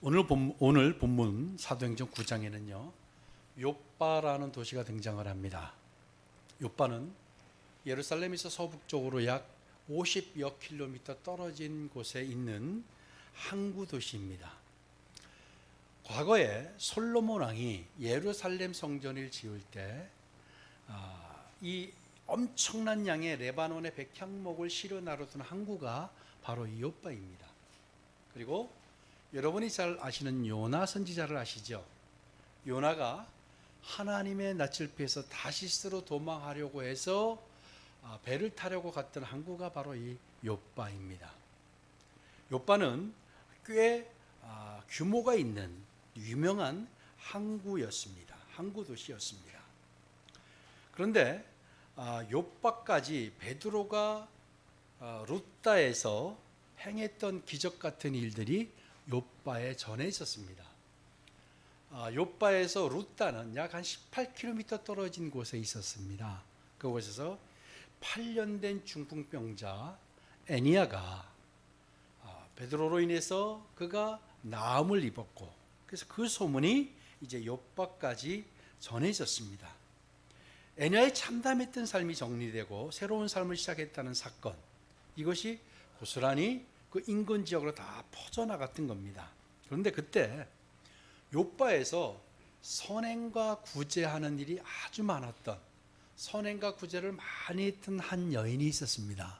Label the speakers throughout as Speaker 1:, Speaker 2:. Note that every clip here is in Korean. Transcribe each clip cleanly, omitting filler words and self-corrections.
Speaker 1: 오늘 본문 사도행전 9장에는요. 욥바라는 도시가 등장을 합니다. 욥바는 예루살렘에서 서북쪽으로 약 50여 킬로미터 떨어진 곳에 있는 항구 도시입니다. 과거에 솔로몬 왕이 예루살렘 성전을 지을 때 이 엄청난 양의 레바논의 백향목을 실어 나르던 항구가 바로 이 욥바입니다. 그리고 여러분이 잘 아시는 요나 선지자를 아시죠? 요나가 하나님의 낯을 피해서 다시스로 도망하려고 해서 배를 타려고 갔던 항구가 바로 이 욥바입니다. 욥바는 꽤 규모가 있는 유명한 항구였습니다. 항구 도시였습니다. 그런데 욥바까지 베드로가 루다에서 행했던 기적 같은 일들이 욥바에 전해 있었습니다. 욥바에서 루다는 약 한 18km 떨어진 곳에 있었습니다. 그곳에서 8년 된 중풍병자 애니야가 베드로로 인해서 그가 나음을 입었고, 그래서 그 소문이 이제 욥바까지 전해졌습니다. 애니야의 참담했던 삶이 정리되고 새로운 삶을 시작했다는 사건, 이것이 고스란히 그 인근 지역으로 다 퍼져나갔던 겁니다. 그런데 그때 욥바에서 선행과 구제하는 일이 아주 많았던, 선행과 구제를 많이 했던 한 여인이 있었습니다.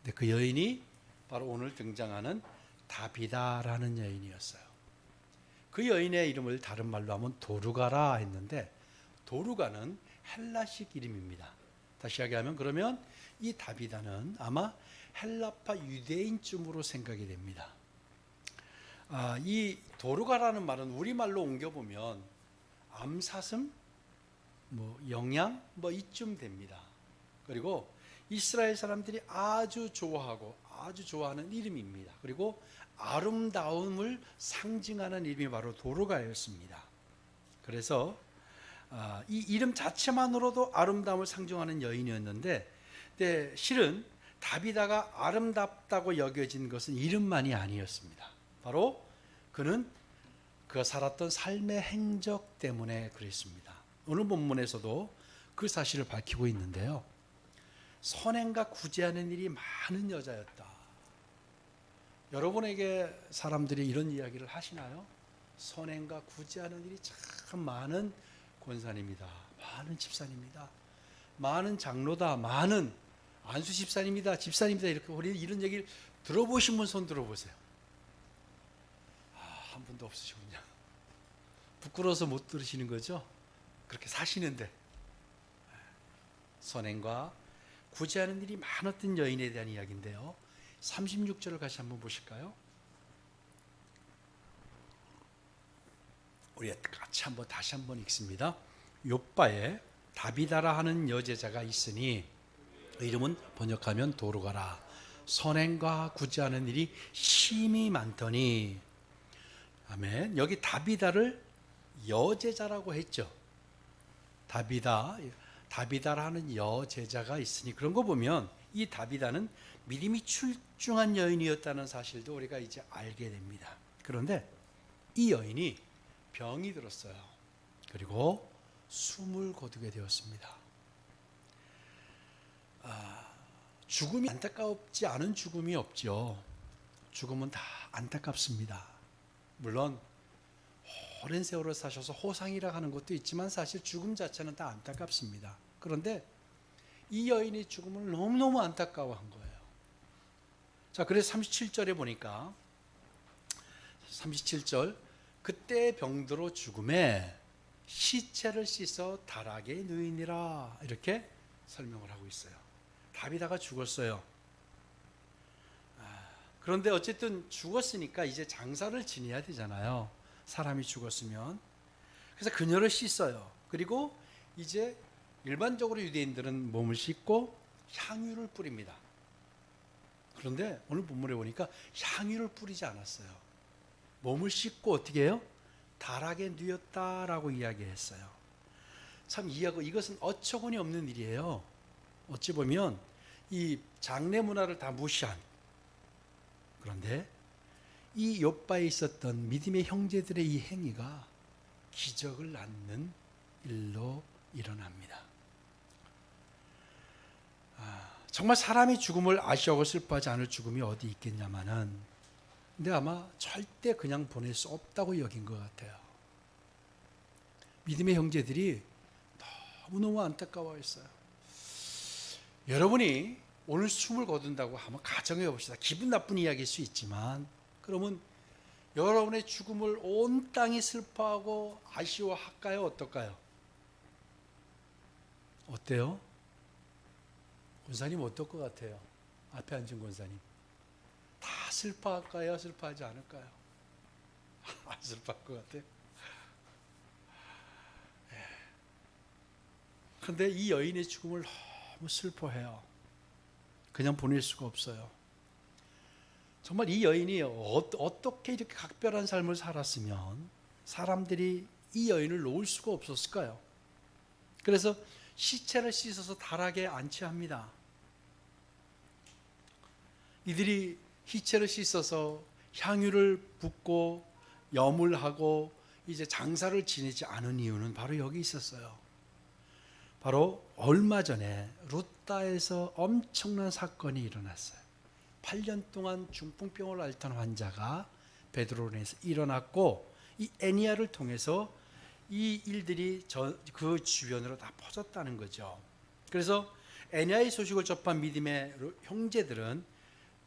Speaker 1: 근데 그 여인이 바로 오늘 등장하는 다비다라는 여인이었어요. 그 여인의 이름을 다른 말로 하면 도르가라 했는데, 도르가는 헬라식 이름입니다. 다시 이야기하면 그러면 이 다비다는 아마 헬라파 유대인쯤으로 생각이 됩니다. 이 도르가라는 말은 우리말로 옮겨보면 암사슴, 영양, 이쯤 됩니다. 그리고 이스라엘 사람들이 아주 좋아하고 아주 좋아하는 이름입니다. 그리고 아름다움을 상징하는 이름이 바로 도르가였습니다. 그래서 이 이름 자체만으로도 아름다움을 상징하는 여인이었는데, 실은 다비다가 아름답다고 여겨진 것은 이름만이 아니었습니다. 바로 그는 그가 살았던 삶의 행적 때문에 그랬습니다. 오늘 본문에서도 그 사실을 밝히고 있는데요. 선행과 구제하는 일이 많은 여자였다. 여러분에게 사람들이 이런 이야기를 하시나요? 선행과 구제하는 일이 참 많은 권사님이다, 많은 집사님이다, 많은 장로다, 많은 안수 집사님이다, 집사님이다, 이렇게 우리 이런 얘기를 들어보신 분 손 들어보세요. 한 분도 없으시군요. 부끄러워서 못 들으시는 거죠? 그렇게 사시는데. 선행과 구제하는 일이 많았던 여인에 대한 이야기인데요. 36절을 같이 한번 보실까요? 우리 같이 다시 한번 읽습니다. 욥바에 다비다라 하는 여제자가 있으니, 이름은 번역하면 도르가라. 선행과 구제하는 일이 심히 많더니. 아멘. 여기 다비다를 여제자라고 했죠. 다비다라 하는 여제자가 있으니, 그런 거 보면 이 다비다는 믿음이 출중한 여인이었다는 사실도 우리가 이제 알게 됩니다. 그런데 이 여인이 병이 들었어요. 그리고 숨을 거두게 되었습니다. 죽음이 안타깝지 않은 죽음이 없죠. 죽음은 다 안타깝습니다. 물론 오랜 세월을 사셔서 호상이라 하는 것도 있지만 사실 죽음 자체는 다 안타깝습니다. 그런데 이 여인이 죽음을 너무너무 안타까워한 거예요. 자, 그래서 37절에 보니까 37절, 그때 병들어 죽음에 시체를 씻어 다락에 누이니라, 이렇게 설명을 하고 있어요. 다비다가 죽었어요. 그런데 어쨌든 죽었으니까 이제 장사를 지내야 되잖아요. 사람이 죽었으면. 그래서 그녀를 씻어요. 그리고 이제 일반적으로 유대인들은 몸을 씻고 향유를 뿌립니다. 그런데 오늘 본문에 보니까 향유를 뿌리지 않았어요. 몸을 씻고 어떻게 해요? 다락에 누였다라고 이야기했어요. 참 이것은 어처구니 없는 일이에요. 어찌 보면 이 장례 문화를 다 무시한, 그런데 이 욥바에 있었던 믿음의 형제들의 이 행위가 기적을 낳는 일로 일어납니다. 정말 사람이 죽음을 아쉬워하고 슬퍼하지 않을 죽음이 어디 있겠냐마는, 근데 아마 절대 그냥 보낼 수 없다고 여긴 것 같아요. 믿음의 형제들이 너무너무 안타까워했어요. 여러분이 오늘 숨을 거둔다고 한번 가정해 봅시다. 기분 나쁜 이야기일 수 있지만, 그러면 여러분의 죽음을 온 땅이 슬퍼하고 아쉬워할까요? 어떨까요? 어때요? 권사님 어떨 것 같아요? 앞에 앉은 권사님. 다 슬퍼할까요? 슬퍼하지 않을까요? 안 슬퍼할 것 같아요. 그런데 이 여인의 죽음을 너무 슬퍼해요. 그냥 보낼 수가 없어요. 정말 이 여인이 어떻게 이렇게 각별한 삶을 살았으면 사람들이 이 여인을 놓을 수가 없었을까요? 그래서 시체를 씻어서 다락에 안치합니다. 이들이 시체를 씻어서 향유를 붓고 염을 이제 장사를 지내지 않은 이유는 바로 여기 있었어요. 바로 얼마 전에 루따에서 엄청난 사건이 일어났어요. 8년 동안 중풍병을 앓던 환자가 베드로론에서 일어났고, 이 애니야를 통해서 이 일들이 그 주변으로 다 퍼졌다는 거죠. 그래서 애니야의 소식을 접한 믿음의 형제들은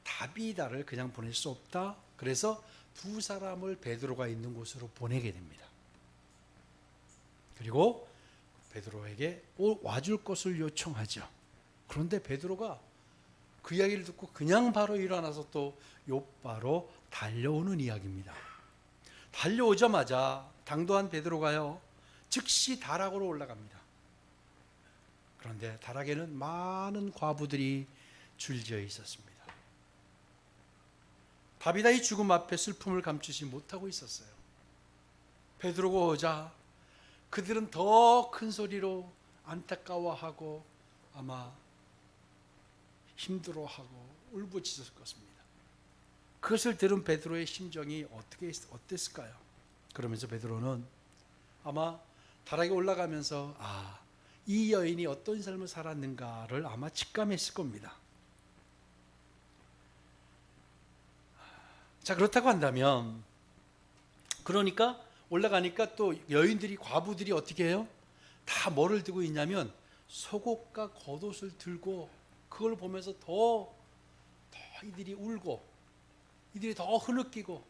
Speaker 1: 다비다를 그냥 보낼 수 없다. 그래서 두 사람을 베드로가 있는 곳으로 보내게 됩니다. 그리고 베드로에게 와줄 것을 요청하죠. 그런데 베드로가 그 이야기를 듣고 그냥 바로 일어나서 또 욥바로 달려오는 이야기입니다. 달려오자마자 당도한 베드로가요, 즉시 다락으로 올라갑니다. 그런데 다락에는 많은 과부들이 줄지어 있었습니다. 다비다의 죽음 앞에 슬픔을 감추지 못하고 있었어요. 베드로가 오자 그들은 더 큰 소리로 안타까워하고 아마 힘들어하고 울부짖었을 것입니다. 그것을 들은 베드로의 심정이 어땠을까요? 그러면서 베드로는 아마 다락에 올라가면서 이 여인이 어떤 삶을 살았는가를 아마 직감했을 겁니다. 자, 그렇다고 한다면, 그러니까 올라가니까 또 여인들이, 과부들이 어떻게 해요? 다 뭐를 들고 있냐면 속옷과 겉옷을 들고, 그걸 보면서 더 이들이 울고 이들이 더 흐느끼고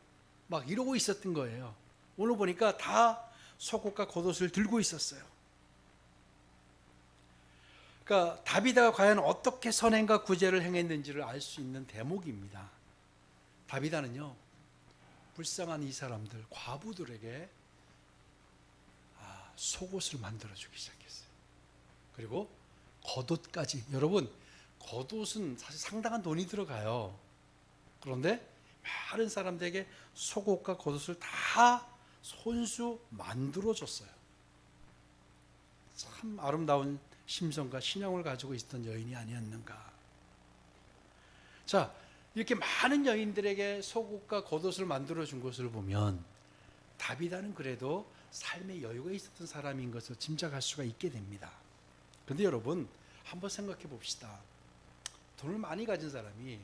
Speaker 1: 막 이러고 있었던 거예요. 오늘 보니까 다 속옷과 겉옷을 들고 있었어요. 그러니까 다비다가 과연 어떻게 선행과 구제를 행했는지를 알 수 있는 대목입니다. 다비다는요, 불쌍한 이 사람들, 과부들에게 속옷을 만들어주기 시작했어요. 그리고 겉옷까지. 여러분, 겉옷은 사실 상당한 돈이 들어가요. 그런데 많은 사람들에게 속옷과 겉옷을 다 손수 만들어줬어요. 참 아름다운 심성과 신앙을 가지고 있었던 여인이 아니었는가. 자, 이렇게 많은 여인들에게 속옷과 겉옷을 만들어준 것을 보면 다비다는 그래도 삶의 여유가 있었던 사람인 것을 짐작할 수가 있게 됩니다. 그런데 여러분, 한번 생각해 봅시다. 돈을 많이 가진 사람이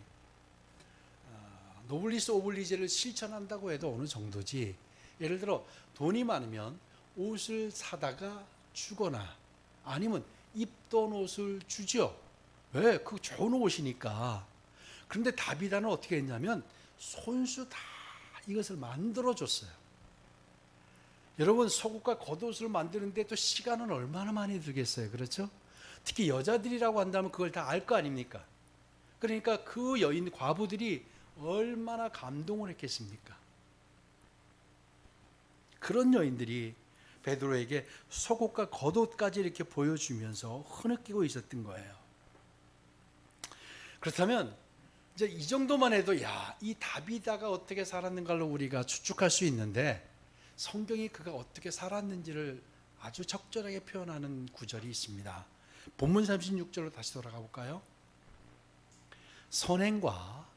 Speaker 1: 노블리스 오블리제를 실천한다고 해도 어느 정도지, 예를 들어 돈이 많으면 옷을 사다가 주거나 아니면 입던 옷을 주죠. 왜? 그 좋은 옷이니까. 그런데 다비다는 어떻게 했냐면 손수 다 이것을 만들어줬어요. 여러분, 속옷과 겉옷을 만드는데 또 시간은 얼마나 많이 들겠어요. 그렇죠? 특히 여자들이라고 한다면 그걸 다 알 거 아닙니까? 그러니까 그 여인 과부들이 얼마나 감동을 했겠습니까? 그런 여인들이 베드로에게 속옷과 겉옷까지 이렇게 보여주면서 흐느끼고 있었던 거예요. 그렇다면 이제 이 정도만 해도 이 다비다가 어떻게 살았는가를 우리가 추측할 수 있는데, 성경이 그가 어떻게 살았는지를 아주 적절하게 표현하는 구절이 있습니다. 본문 36절로 다시 돌아가 볼까요? 선행과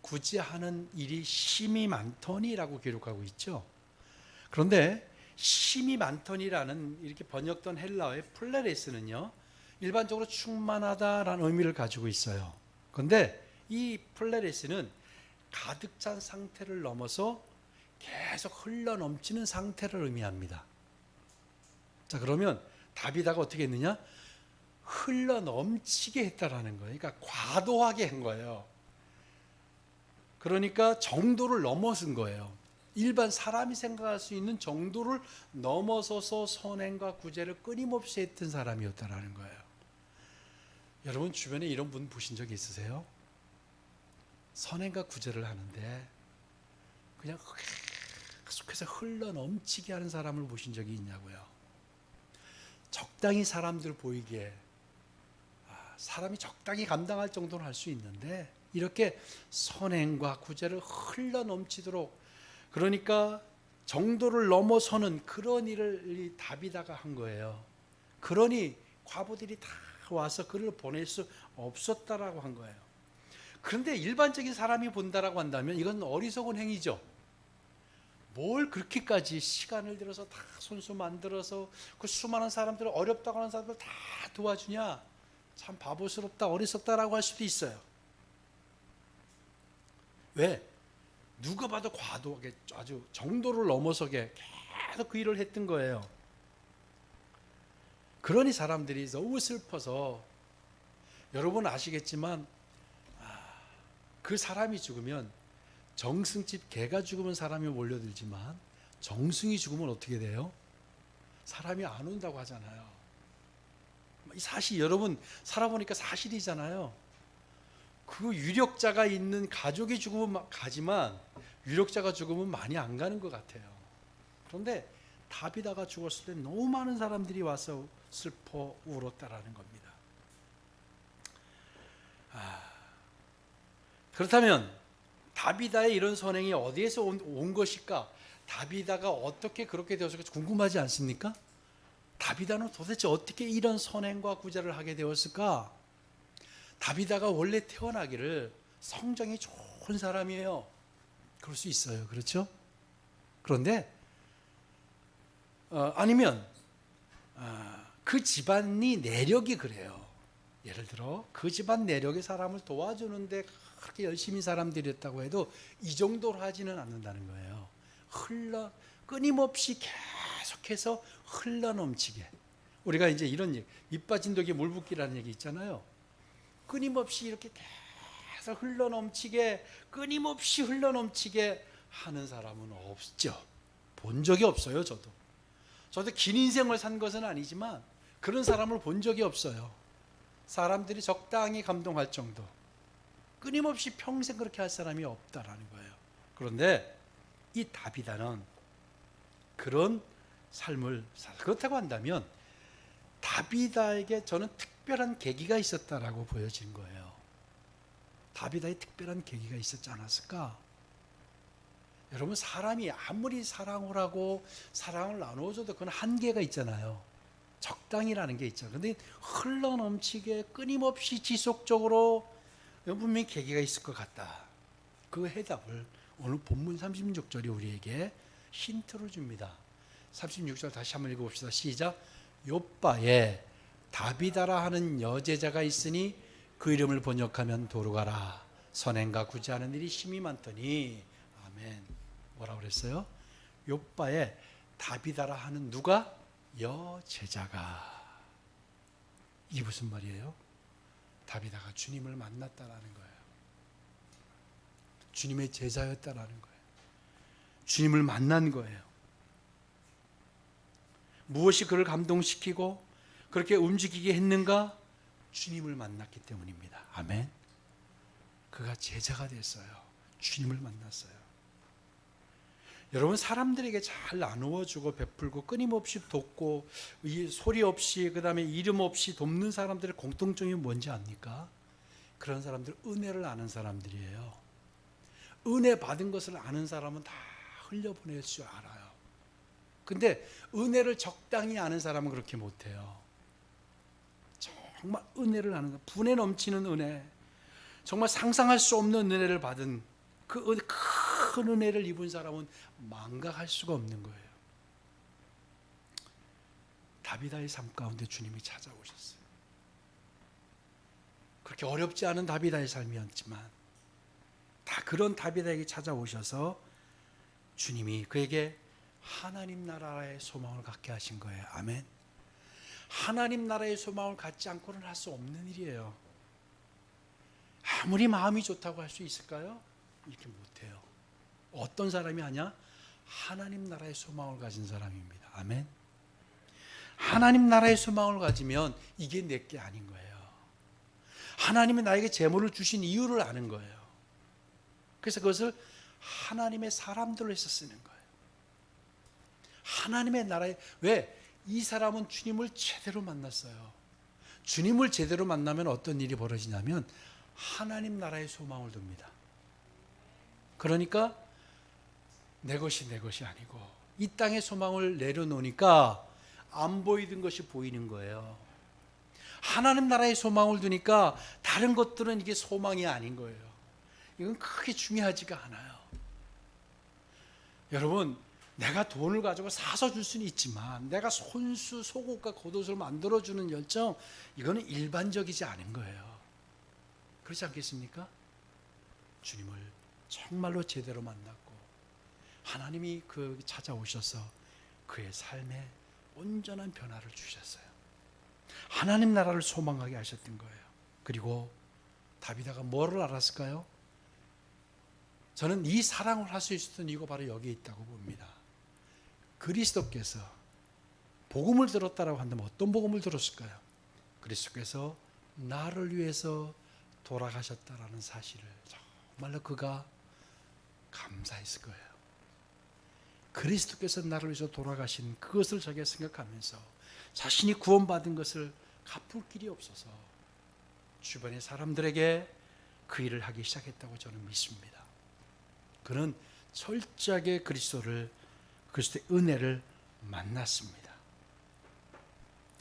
Speaker 1: 구제하는 일이 심이 많더니라고 기록하고 있죠. 그런데 심이 많더니라는 이렇게 번역된 헬라어의 플레레스는요, 일반적으로 충만하다라는 의미를 가지고 있어요. 그런데 이 플레레스는 가득 찬 상태를 넘어서 계속 흘러 넘치는 상태를 의미합니다. 자, 그러면 다비다가 어떻게 했느냐? 흘러 넘치게 했다라는 거예요. 그러니까 과도하게 한 거예요. 그러니까 정도를 넘어선 거예요. 일반 사람이 생각할 수 있는 정도를 넘어서서 선행과 구제를 끊임없이 했던 사람이었다라는 거예요. 여러분 주변에 이런 분 보신 적 있으세요? 선행과 구제를 하는데 그냥 계속해서 흘러 넘치게 하는 사람을 보신 적이 있냐고요. 적당히 사람들 보이기에 사람이 적당히 감당할 정도는 할 수 있는데 이렇게 선행과 구제를 흘러 넘치도록, 그러니까 정도를 넘어서는 그런 일을 다비다가 한 거예요. 그러니 과부들이 다 와서 그를 보낼 수 없었다라고 한 거예요. 그런데 일반적인 사람이 본다라고 한다면 이건 어리석은 행위죠. 뭘 그렇게까지 시간을 들여서 다 손수 만들어서 그 수많은 사람들을, 어렵다고 하는 사람들 다 도와주냐? 참 바보스럽다, 어리석다라고 할 수도 있어요. 왜? 누가 봐도 과도하게 아주 정도를 넘어서게 계속 그 일을 했던 거예요. 그러니 사람들이 너무 슬퍼서, 여러분 아시겠지만 그 사람이 죽으면 정승집 개가 죽으면 사람이 몰려들지만 정승이 죽으면 어떻게 돼요? 사람이 안 온다고 하잖아요. 이 사실 여러분 살아보니까 사실이잖아요. 그 유력자가 있는 가족이 죽으면 가지만 유력자가 죽으면 많이 안 가는 것 같아요. 그런데 다비다가 죽었을 때 너무 많은 사람들이 와서 슬퍼 울었다라는 겁니다. 그렇다면 다비다의 이런 선행이 어디에서 온 것일까? 다비다가 어떻게 그렇게 되었을까 궁금하지 않습니까? 다비다는 도대체 어떻게 이런 선행과 구제를 하게 되었을까? 다비다가 원래 태어나기를 성정이 좋은 사람이에요. 그럴 수 있어요. 그렇죠? 그런데 아니면 그 집안이 내력이 그래요. 예를 들어 그 집안 내력이 사람을 도와주는데 그렇게 열심히 사람들이었다고 해도 이 정도로 하지는 않는다는 거예요. 끊임없이 계속해서 흘러넘치게. 우리가 이제 이런 얘기, 밑 빠진 독에 물 붓기라는 얘기 있잖아요. 끊임없이 이렇게 계속 흘러넘치게, 끊임없이 흘러넘치게 하는 사람은 없죠. 본 적이 없어요. 저도 긴 인생을 산 것은 아니지만 그런 사람을 본 적이 없어요. 사람들이 적당히 감동할 정도, 끊임없이 평생 그렇게 할 사람이 없다라는 거예요. 그런데 이 다비다는 그런 삶을 그렇다고 한다면 다비다에게 저는 특별한 계기가 있었다라고 보여진 거예요. 다비다의 특별한 계기가 있었지 않았을까? 여러분 사람이 아무리 사랑을 하고 사랑을 나누어줘도 그건 한계가 있잖아요. 적당이라는 게 있죠. 그런데 흘러넘치게 끊임없이 지속적으로 분명히 계기가 있을 것 같다. 그 해답을 오늘 본문 36절이 우리에게 힌트를 줍니다. 36절 다시 한번 읽어봅시다. 시작. 욥바에 다비다라 하는 여제자가 있으니 그 이름을 번역하면 도루가라. 선행과 구제하는 일이 심히 많더니. 아멘. 뭐라고 그랬어요? 욥바에 다비다라 하는 누가? 여제자가. 이게 무슨 말이에요? 다비다가 주님을 만났다라는 거예요. 주님의 제자였다라는 거예요. 주님을 만난 거예요. 무엇이 그를 감동시키고 그렇게 움직이게 했는가? 주님을 만났기 때문입니다. 아멘. 그가 제자가 됐어요. 주님을 만났어요. 여러분 사람들에게 잘 나누어주고 베풀고 끊임없이 돕고 소리 없이 그다음에 이름 없이 돕는 사람들의 공통점이 뭔지 압니까? 그런 사람들 은혜를 아는 사람들이에요. 은혜 받은 것을 아는 사람은 다 흘려보낼 줄 알아요. 근데 은혜를 적당히 아는 사람은 그렇게 못해요. 정말 은혜를 아는 거, 분에 넘치는 은혜, 정말 상상할 수 없는 은혜를 받은 그 큰 은혜를 입은 사람은 망각할 수가 없는 거예요. 다비다의 삶 가운데 주님이 찾아오셨어요. 그렇게 어렵지 않은 다비다의 삶이었지만 다 그런 다비다에게 찾아오셔서 주님이 그에게 하나님 나라의 소망을 갖게 하신 거예요. 아멘. 하나님 나라의 소망을 갖지 않고는 할 수 없는 일이에요. 아무리 마음이 좋다고 할 수 있을까요? 이렇게 못해요. 어떤 사람이 하냐? 하나님 나라의 소망을 가진 사람입니다. 아멘. 하나님 나라의 소망을 가지면 이게 내게 아닌 거예요. 하나님이 나에게 재물을 주신 이유를 아는 거예요. 그래서 그것을 하나님의 사람들로 해서 쓰는 거예요. 하나님의 나라에, 왜? 이 사람은 주님을 제대로 만났어요. 주님을 제대로 만나면 어떤 일이 벌어지냐면 하나님 나라의 소망을 둡니다. 그러니까 내 것이 내 것이 아니고 이 땅의 소망을 내려놓으니까 안 보이던 것이 보이는 거예요. 하나님 나라의 소망을 두니까 다른 것들은 이게 소망이 아닌 거예요. 이건 크게 중요하지가 않아요. 여러분, 내가 돈을 가지고 사서 줄 수는 있지만 내가 손수, 속옷과 겉옷을 만들어주는 열정, 이거는 일반적이지 않은 거예요. 그렇지 않겠습니까? 주님을 정말로 제대로 만났고 하나님이 그 찾아오셔서 그의 삶에 온전한 변화를 주셨어요. 하나님 나라를 소망하게 하셨던 거예요. 그리고 다비다가 뭐를 알았을까요? 저는 이 사랑을 할 수 있었던 이유가 바로 여기에 있다고 봅니다. 그리스도께서 복음을 들었다라고 한다면 어떤 복음을 들었을까요? 그리스도께서 나를 위해서 돌아가셨다라는 사실을 정말로 그가 감사했을 거예요. 그리스도께서 나를 위해서 돌아가신 그것을 자기가 생각하면서 자신이 구원받은 것을 갚을 길이 없어서 주변의 사람들에게 그 일을 하기 시작했다고 저는 믿습니다. 그는 철저하게 그리스도의 은혜를 만났습니다.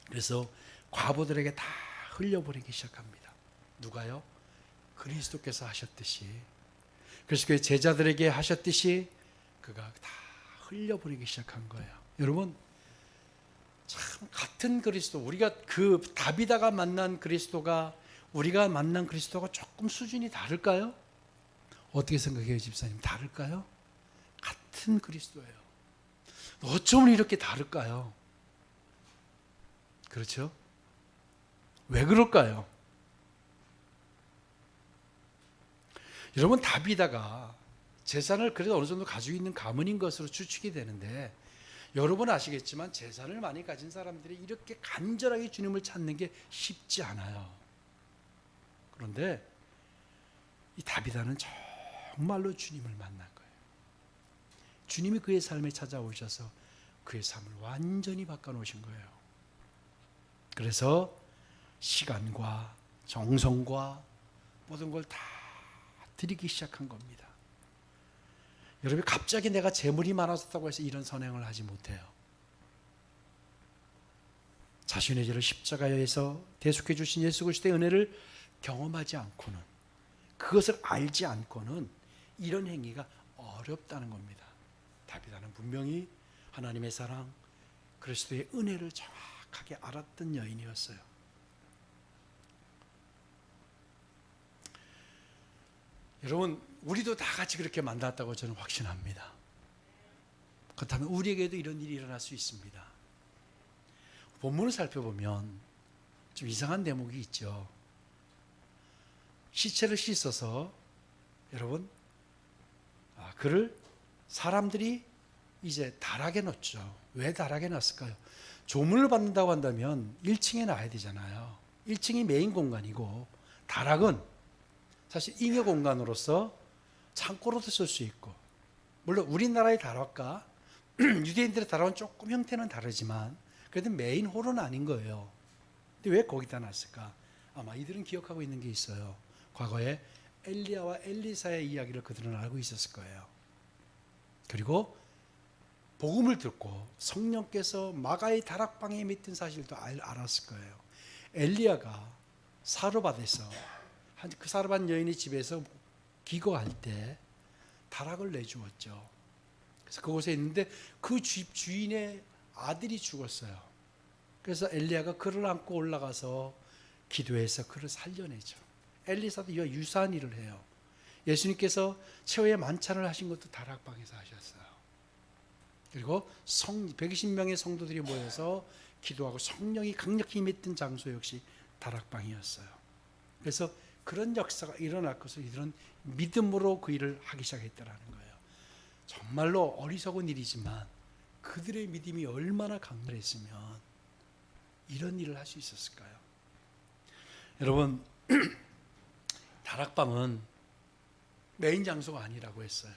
Speaker 1: 그래서 과부들에게 다 흘려버리기 시작합니다. 누가요? 그리스도께서 하셨듯이, 그리스도의 제자들에게 하셨듯이 그가 다 흘려버리기 시작한 거예요. 여러분, 참 같은 그리스도, 우리가 그 다비다가 만난 그리스도가 우리가 만난 그리스도가 조금 수준이 다를까요? 어떻게 생각해요, 집사님? 다를까요? 같은 그리스도예요. 어쩌면 이렇게 다를까요? 그렇죠? 왜 그럴까요? 여러분, 다비다가 재산을 그래도 어느 정도 가지고 있는 가문인 것으로 추측이 되는데, 여러분 아시겠지만 재산을 많이 가진 사람들이 이렇게 간절하게 주님을 찾는 게 쉽지 않아요. 그런데 이 다비다는 정말로 주님을 만난 거예요. 주님이 그의 삶에 찾아오셔서 그의 삶을 완전히 바꿔놓으신 거예요. 그래서 시간과 정성과 모든 걸 다 드리기 시작한 겁니다. 여러분, 갑자기 내가 재물이 많아졌다고 해서 이런 선행을 하지 못해요. 자신의 죄를 십자가에서 대속해 주신 예수 그리스도의 은혜를 경험하지 않고는, 그것을 알지 않고는 이런 행위가 어렵다는 겁니다. 다비다는 분명히 하나님의 사랑, 그리스도의 은혜를 정확하게 알았던 여인이었어요. 여러분, 우리도 다 같이 그렇게 만났다고 저는 확신합니다. 그렇다면 우리에게도 이런 일이 일어날 수 있습니다. 본문을 살펴보면 좀 이상한 대목이 있죠. 시체를 씻어서, 여러분, 그를 사람들이 이제 다락에 넣었죠. 왜 다락에 놨을까요? 조문을 받는다고 한다면 1층에 놔야 되잖아요. 1층이 메인 공간이고 다락은 사실 잉여 공간으로서 창고로도 쓸 수 있고, 물론 우리나라의 다락과 유대인들의 다락은 조금 형태는 다르지만 그래도 메인 홀은 아닌 거예요. 근데 왜 거기다 놨을까? 아마 이들은 기억하고 있는 게 있어요. 과거에 엘리야와 엘리사의 이야기를 그들은 알고 있었을 거예요. 그리고 복음을 듣고 성령께서 마가의 다락방에 있던 사실도 알았을 거예요. 엘리야가 사로밭에서 그 사르반 여인의 집에서 기거할 때 다락을 내주었죠. 그래서 그곳에 있는데 그 집 주인의 아들이 죽었어요. 그래서 엘리야가 그를 안고 올라가서 기도해서 그를 살려내죠. 엘리사도 이와 유사한 일을 해요. 예수님께서 최후의 만찬을 하신 것도 다락방에서 하셨어요. 그리고 120명의 성도들이 모여서 기도하고 성령이 강력히 임했던 장소 역시 다락방이었어요. 그래서 그런 역사가 일어날 것을 이들은 믿음으로 그 일을 하기 시작했다는 거예요. 정말로 어리석은 일이지만 그들의 믿음이 얼마나 강렬했으면 이런 일을 할 수 있었을까요? 여러분, 다락방은 메인 장소가 아니라고 했어요.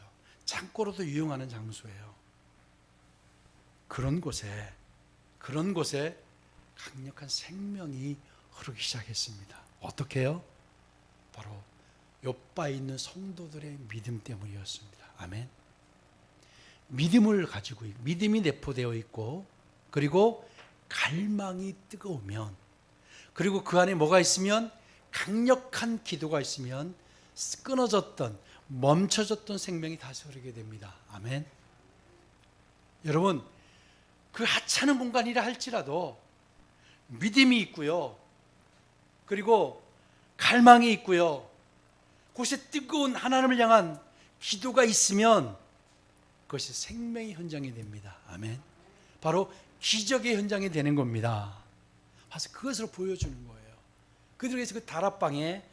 Speaker 1: 창고로도 유용하는 장소예요. 그런 곳에 강력한 생명이 흐르기 시작했습니다. 어떻게 해요? 바로 요바에 있는 성도들의 믿음 때문이었습니다. 아멘. 믿음을 가지고 믿음이 내포되어 있고, 그리고 갈망이 뜨거우면, 그리고 그 안에 뭐가 있으면, 강력한 기도가 있으면 끊어졌던, 멈춰졌던 생명이 다시 흐르게 됩니다. 아멘. 여러분, 그 하찮은 공간이라 할지라도 믿음이 있고요, 그리고 갈망이 있고요, 그곳에 뜨거운 하나님을 향한 기도가 있으면 그것이 생명의 현장이 됩니다. 아멘. 바로 기적의 현장이 되는 겁니다. 그래서 그것을 보여주는 거예요. 그들에게서 그 다락방에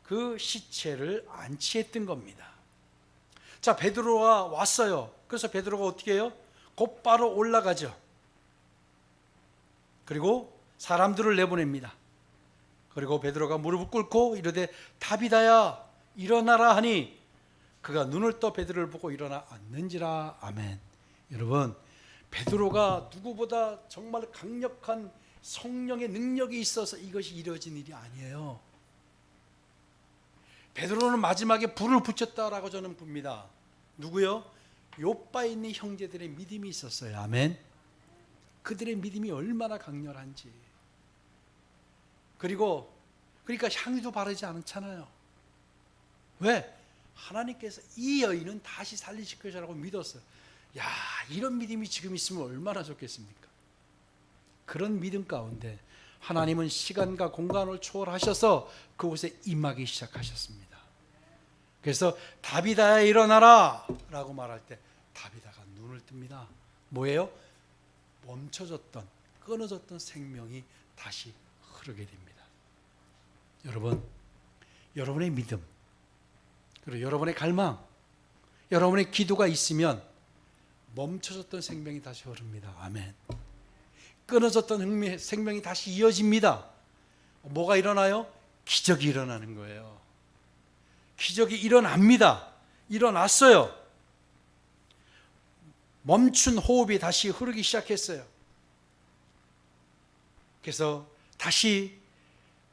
Speaker 1: 그 시체를 안치했던 겁니다. 자, 베드로가 왔어요. 그래서 베드로가 어떻게 해요? 곧바로 올라가죠. 그리고 사람들을 내보냅니다. 그리고 베드로가 무릎을 꿇고 이르되 다비다야 일어나라 하니 그가 눈을 떠 베드로를 보고 일어나 앉는지라. 아멘. 여러분, 베드로가 누구보다 정말 강력한 성령의 능력이 있어서 이것이 이루어진 일이 아니에요. 베드로는 마지막에 불을 붙였다라고 저는 봅니다. 누구요? 요바에 있는 형제들의 믿음이 있었어요. 아멘. 그들의 믿음이 얼마나 강렬한지. 그러니까 향유도 바르지 않잖아요. 왜? 하나님께서 이 여인은 다시 살리실 것이라고 믿었어요. 야, 이런 믿음이 지금 있으면 얼마나 좋겠습니까? 그런 믿음 가운데 하나님은 시간과 공간을 초월하셔서 그곳에 임하기 시작하셨습니다. 그래서 다비다야 일어나라 라고 말할 때 다비다가 눈을 뜹니다. 뭐예요? 멈춰졌던, 끊어졌던 생명이 다시 흐르게 됩니다. 여러분, 여러분의 믿음, 그리고 여러분의 갈망, 여러분의 기도가 있으면 멈춰졌던 생명이 다시 흐릅니다. 아멘. 끊어졌던 생명이 다시 이어집니다. 뭐가 일어나요? 기적이 일어나는 거예요. 기적이 일어납니다. 일어났어요. 멈춘 호흡이 다시 흐르기 시작했어요. 그래서 다시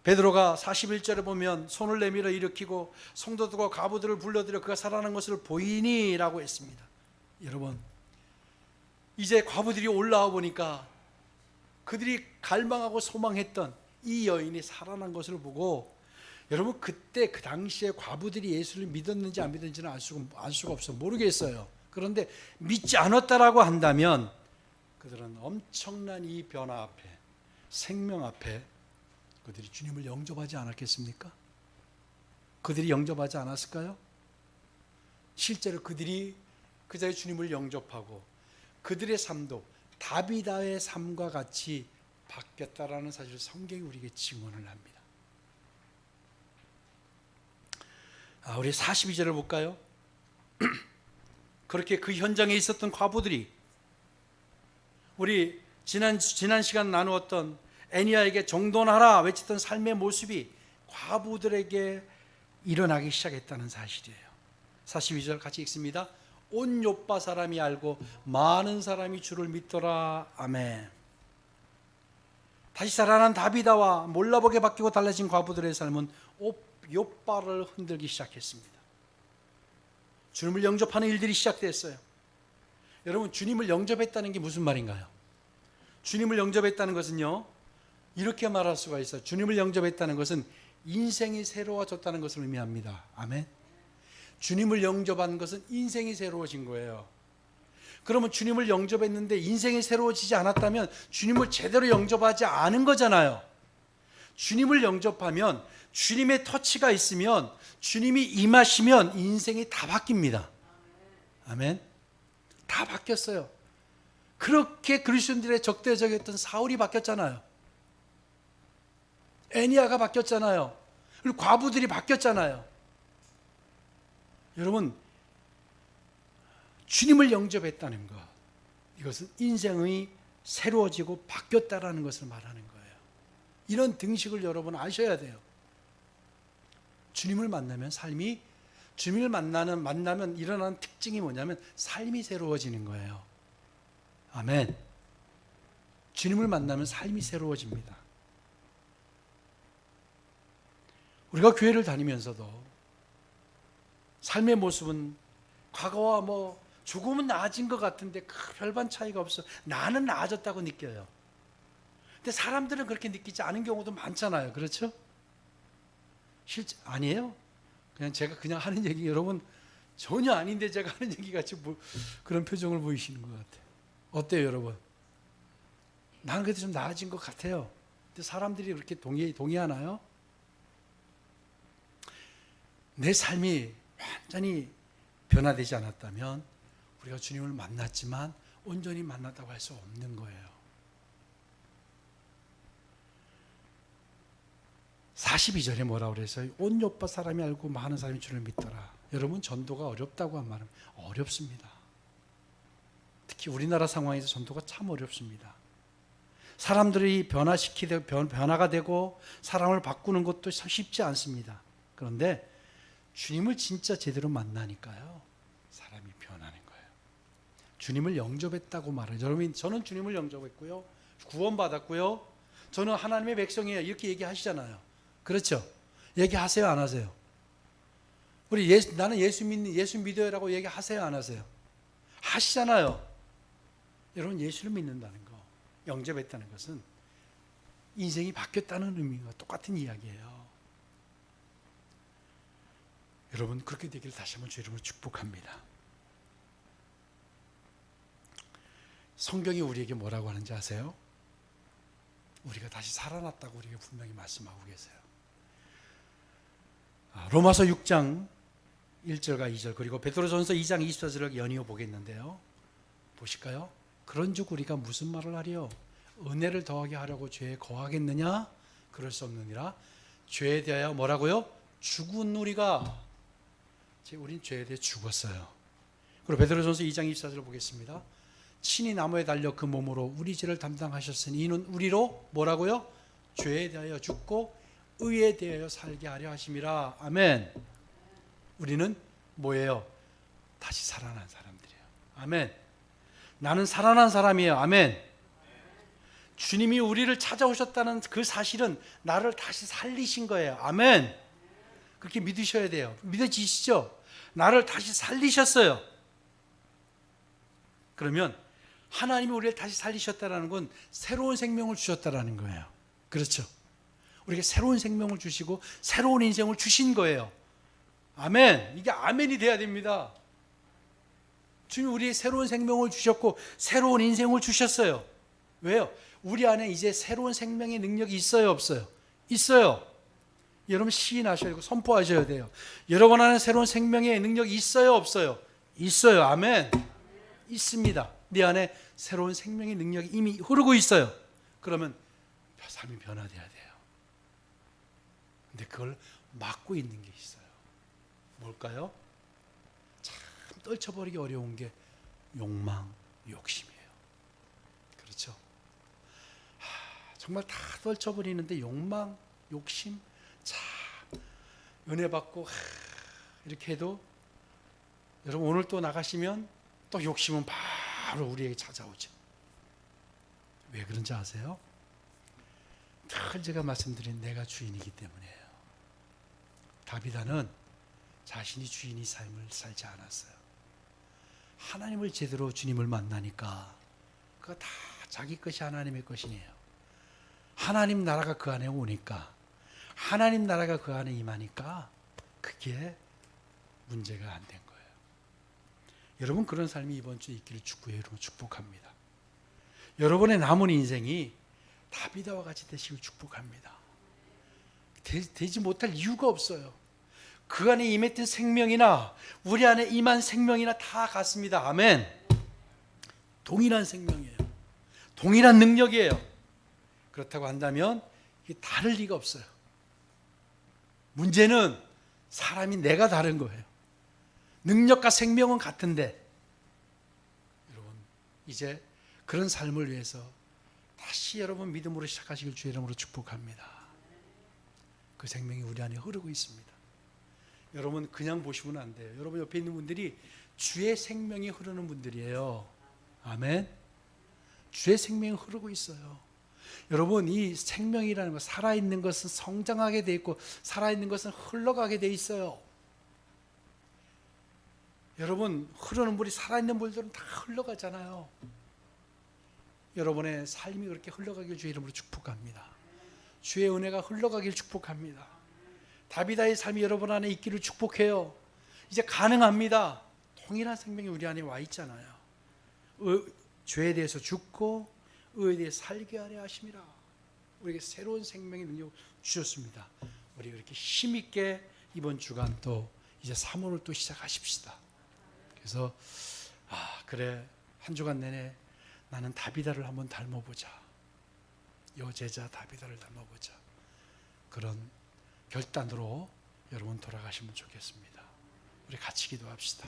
Speaker 1: 베드로가 41절에 보면 손을 내밀어 일으키고 성도들과 과부들을 불러들여 그가 살아난 것을 보이니 라고 했습니다. 여러분, 이제 과부들이 올라와 보니까 그들이 갈망하고 소망했던 이 여인이 살아난 것을 보고, 여러분, 그때 그 당시에 과부들이 예수를 믿었는지 안 믿었는지는 알 수가 없어요. 모르겠어요. 그런데 믿지 않았다라고 한다면 그들은 엄청난 이 변화 앞에, 생명 앞에 그들이 주님을 영접하지 않았겠습니까? 그들이 영접하지 않았을까요? 실제로 그들이 그 자리에 주님을 영접하고 그들의 삶도 다비다의 삶과 같이 바뀌었다라는 사실을 성경이 우리에게 증언을 합니다. 우리 42절을 볼까요? 그렇게 그 현장에 있었던 과부들이, 우리 지난 시간 나누었던 애니야에게 정돈하라 외쳤던 삶의 모습이 과부들에게 일어나기 시작했다는 사실이에요. 42절 같이 읽습니다. 온 요빠 사람이 알고 많은 사람이 주를 믿더라. 아멘. 다시 살아난 다비다와 몰라보게 바뀌고 달라진 과부들의 삶은 요빠를 흔들기 시작했습니다. 주님을 영접하는 일들이 시작됐어요. 여러분, 주님을 영접했다는 게 무슨 말인가요? 주님을 영접했다는 것은요, 이렇게 말할 수가 있어요. 주님을 영접했다는 것은 인생이 새로워졌다는 것을 의미합니다. 아멘. 주님을 영접한 것은 인생이 새로워진 거예요. 그러면 주님을 영접했는데 인생이 새로워지지 않았다면 주님을 제대로 영접하지 않은 거잖아요. 주님을 영접하면 주님의 터치가 있으면 주님이 임하시면 인생이 다 바뀝니다. 아멘. 다 바뀌었어요. 그렇게 그리스도인들의 적대적이었던 사울이 바뀌었잖아요. 애니아가 바뀌었잖아요. 그리고 과부들이 바뀌었잖아요. 여러분, 주님을 영접했다는 것, 이것은 인생이 새로워지고 바뀌었다라는 것을 말하는 거예요. 이런 등식을 여러분 아셔야 돼요. 주님을 만나면 주님을 만나면 일어나는 특징이 뭐냐면 삶이 새로워지는 거예요. 아멘. 주님을 만나면 삶이 새로워집니다. 우리가 교회를 다니면서도 삶의 모습은 과거와 조금은 나아진 것 같은데 별반 차이가 없어. 나는 나아졌다고 느껴요. 근데 사람들은 그렇게 느끼지 않은 경우도 많잖아요. 그렇죠? 실제 아니에요? 제가 그냥 하는 얘기, 여러분 전혀 아닌데 제가 하는 얘기 같이 그런 표정을 보이시는 것 같아요. 어때요, 여러분? 나는 그래도 좀 나아진 것 같아요. 근데 사람들이 그렇게 동의하나요? 내 삶이 완전히 변화되지 않았다면 우리가 주님을 만났지만 온전히 만났다고 할 수 없는 거예요. 42절에 뭐라고 그랬어요? 온 요파 사람이 알고 많은 사람이 주를 믿더라. 여러분, 전도가 어렵다고 한 말은 어렵습니다. 특히 우리나라 상황에서 전도가 참 어렵습니다. 사람들이 변화가 되고 사람을 바꾸는 것도 쉽지 않습니다. 그런데 주님을 진짜 제대로 만나니까요, 사람이 변하는 거예요. 주님을 영접했다고 말해요. 여러분, 저는 주님을 영접했고요, 구원받았고요, 저는 하나님의 백성이에요, 이렇게 얘기하시잖아요. 그렇죠? 얘기하세요, 안 하세요? 나는 예수 믿어요라고 얘기하세요, 안 하세요? 하시잖아요. 여러분, 예수를 믿는다는 거, 영접했다는 것은 인생이 바뀌었다는 의미와 똑같은 이야기예요. 여러분, 그렇게 되기를 다시 한번 주 이름으로 축복합니다. 성경이 우리에게 뭐라고 하는지 아세요? 우리가 다시 살아났다고 우리에게 분명히 말씀하고 계세요. 로마서 6장 1절과 2절, 그리고 베드로전서 2장 24절을 연이어 보겠는데요. 보실까요? 그런즉 우리가 무슨 말을 하리요? 은혜를 더하게 하려고 죄에 거하겠느냐? 그럴 수 없느니라. 죄에 대하여 뭐라고요? 죽은 우린 죄에 대해 죽었어요. 그리고 베드로전서 2장 24절을 보겠습니다. 친히 나무에 달려 그 몸으로 우리 죄를 담당하셨으니 이는 우리로 뭐라고요? 죄에 대하여 죽고 의에 대하여 살게 하려 하심이라. 아멘. 우리는 뭐예요? 다시 살아난 사람들이에요. 아멘. 나는 살아난 사람이에요. 아멘. 주님이 우리를 찾아오셨다는 그 사실은 나를 다시 살리신 거예요. 아멘. 그렇게 믿으셔야 돼요. 믿어지시죠? 나를 다시 살리셨어요. 그러면 하나님이 우리를 다시 살리셨다는 건 새로운 생명을 주셨다는 거예요. 그렇죠? 우리에게 새로운 생명을 주시고 새로운 인생을 주신 거예요. 아멘. 이게 아멘이 돼야 됩니다. 주님이 우리에게 새로운 생명을 주셨고 새로운 인생을 주셨어요. 왜요? 우리 안에 이제 새로운 생명의 능력이 있어요, 없어요? 있어요. 여러분, 시인하셔야 되고 선포하셔야 돼요. 여러분 안에 새로운 생명의 능력이 있어요, 없어요? 있어요. 아멘. 있습니다. 네 안에 새로운 생명의 능력이 이미 흐르고 있어요. 그러면 삶이 변화돼야 돼요. 근데 그걸 막고 있는 게 있어요. 뭘까요? 참 떨쳐버리기 어려운 게 욕망, 욕심이에요. 그렇죠? 정말 다 떨쳐버리는데 욕망, 욕심, 참 은혜 받고 이렇게 해도 여러분, 오늘 또 나가시면 또 욕심은 바로 우리에게 찾아오죠. 왜 그런지 아세요? 늘 제가 말씀드린 내가 주인이기 때문이에요. 다비다는 자신이 주인의 삶을 살지 않았어요. 하나님을 제대로 주님을 만나니까 그거 다 자기 것이 하나님의 것이네요. 하나님 나라가 그 안에 오니까 하나님 나라가 그 안에 임하니까 그게 문제가 안 된 거예요. 여러분 그런 삶이 이번 주에 있기를 축구해 여러분 축복합니다. 여러분의 남은 인생이 다비다와 같이 되시길 축복합니다. 되지 못할 이유가 없어요. 그 안에 임했던 생명이나 우리 안에 임한 생명이나 다 같습니다. 아멘. 동일한 생명이에요. 동일한 능력이에요. 그렇다고 한다면 이게 다를 리가 없어요. 문제는 사람이 내가 다른 거예요. 능력과 생명은 같은데 여러분 이제 그런 삶을 위해서 다시 여러분 믿음으로 시작하시길 주의 이름으로 축복합니다. 그 생명이 우리 안에 흐르고 있습니다. 여러분 그냥 보시면 안 돼요. 여러분 옆에 있는 분들이 주의 생명이 흐르는 분들이에요. 아멘. 주의 생명이 흐르고 있어요. 여러분 이 생명이라는 것, 살아있는 것은 성장하게 돼 있고 살아있는 것은 흘러가게 돼 있어요. 여러분 흐르는 물이 살아있는 물들은 다 흘러가잖아요. 여러분의 삶이 그렇게 흘러가길 주의 이름으로 축복합니다. 주의 은혜가 흘러가길 축복합니다. 다비다의 삶이 여러분 안에 있기를 축복해요. 이제 가능합니다. 동일한 생명이 우리 안에 와 있잖아요. 죄에 대해서 죽고 의에 대해서 살게 하려 하심이라. 우리에게 새로운 생명의 능력을 주셨습니다. 우리 그렇게 힘있게 이번 주간 또 이제 3월을 또 시작하십시다. 그래서 그래 한 주간 내내 나는 다비다를 한번 닮아보자. 여제자 다비다를 닮아보자. 그런 결단으로 여러분 돌아가시면 좋겠습니다. 우리 같이 기도합시다.